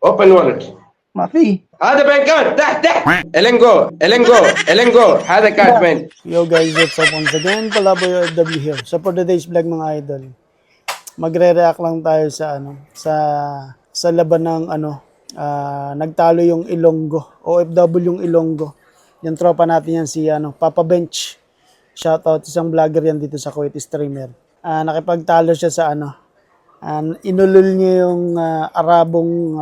open wallet. ما في. هذا بين كارد تحت الينجو هذا كارد وين. Yo guys, what's up once again? Palaboy OFW here. So for today's vlog mga idol, magre-react lang tayo sa sa laban ng nagtalo yung Ilonggo, OFW yung Ilonggo. Yung tropa natin yan si Papa Bench. Shoutout, isang vlogger yan dito sa Kuwait, streamer. Nakipagtalo siya sa inulol niya yung Arabong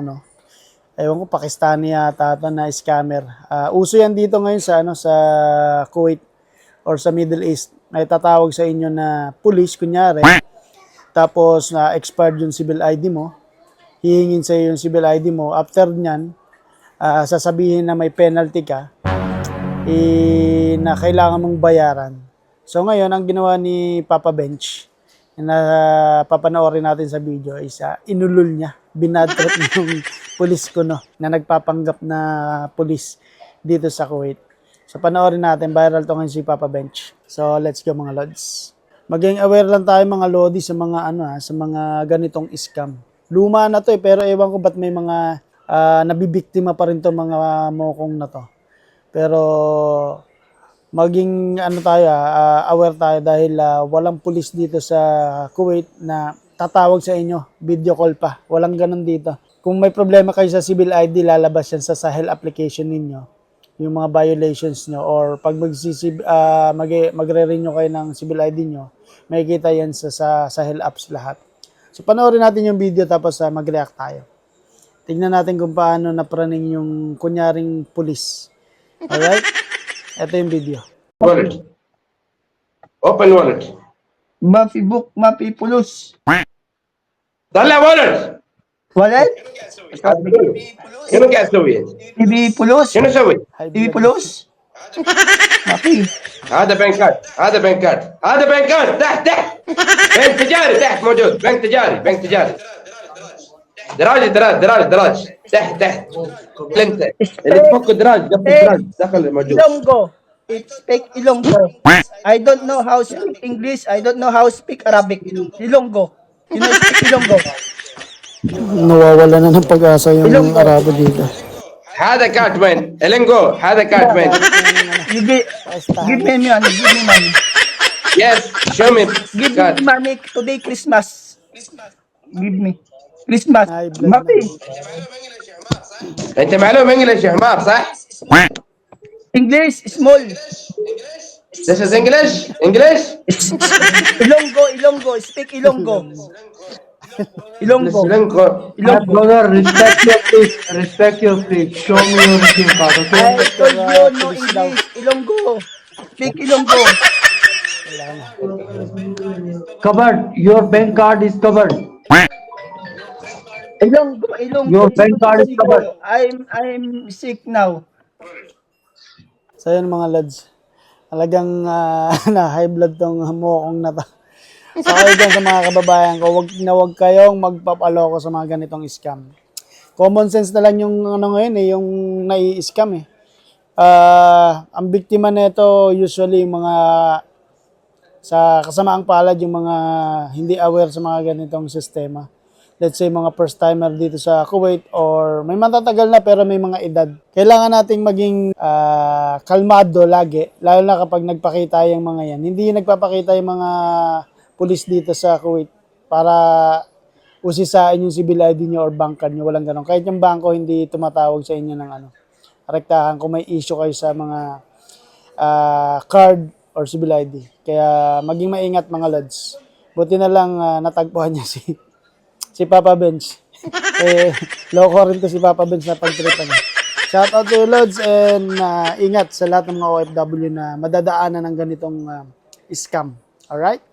ewan ko, Pakistani yata ito na scammer. Uso yan dito ngayon sa Kuwait or sa Middle East. May tatawag sa inyo na police, kunyari. Tapos expired yung civil ID mo. Hihingin sa yung civil ID mo. After nyan, sasabihin na may penalty ka na kailangan mong bayaran. So ngayon, ang ginawa ni Papa Bench na papanoorin natin sa video is inulol niya, binadtrip yung pulis na nagpapanggap na pulis dito sa Kuwait. So panoorin natin, viral to ngayon si Papa Bench. So let's go mga lods. Maging aware lang tayo mga lodi sa mga sa mga ganitong scam. Luma na to pero ewan ko ba't may mga nabibiktima pa rin to mga mokong na to. Pero maging tayo, aware tayo dahil walang pulis dito sa Kuwait na tatawag sa inyo, video call pa. Walang ganun dito. Kung may problema kayo sa civil ID, lalabas yan sa Sahel application ninyo. Yung mga violations nyo or pag magre-renew kayo ng civil ID nyo, makikita yan sa Sahel apps lahat. So panoorin natin yung video tapos mag-react tayo. Tingnan natin kung paano napraning yung kunyaring pulis. Alright? Ito yung video. Wallet. Open wallet. ما في بوك ما في فلوس. طلع wallet. ولد شنو قاعد تسوي انت؟ تبي فلوس؟ شنو اسوي؟ تبي فلوس؟ ما في. هذا بنك كارد تحت بنك تجاري تحت موجود بنك تجاري دراج تحت انت اللي تفك دراج دخل موجود. Ilonggo. It speak Ilonggo. I don't know how speak English. I don't know how speak Arabic. Ilonggo. You know speak Ilonggo. Nawawala na ng pag-asa yung Arabo dito. هذا كارد وين؟ الينجو هذا كارد وين؟ Give me money. Give me money. Yes, show me Give card. me money today Christmas. Give me. Christmas. Ay, ما في. انت معلوم انجلش يا حمار صح؟ English small. This is English? Ilonggo. Speak Ilonggo. Ilonggo. Brother, respect your faith. Show me your SIM card, okay? I told you no English. Ilonggo. Speak Ilonggo. Covered. Your bank card is covered. Ilonggo. Your bank card is covered. I'm sick now. So yun mga lads, talagang na high blood tong mokong na to. So kayo dyan sa mga kababayan ko, wag kayong magpapaloko sa mga ganitong scam. Common sense na lang yung ngayon yung nai-scam ang biktima nito usually yung mga sa kasamaang palad, yung mga hindi aware sa mga ganitong sistema. Let's say mga first timer dito sa Kuwait or may matatagal na pero may mga edad. Kailangan nating maging kalmado lagi, lalo na kapag nagpakita yung mga yan. Hindi nagpapakita yung mga pulis dito sa Kuwait para usisain yung civil ID nyo or bank card nyo. Walang ganun. Kahit yung bangko hindi tumatawag sa inyo ng rektahan kung may issue kayo sa mga card or civil ID. Kaya maging maingat mga lods. Buti na lang natagpuan niya si Papa Bench. Loko rin to si Papa Bench na pagtripan niya. Shout out to you, Lods, and ingat sa lahat ng mga OFW na madadaanan ng ganitong scam. Alright?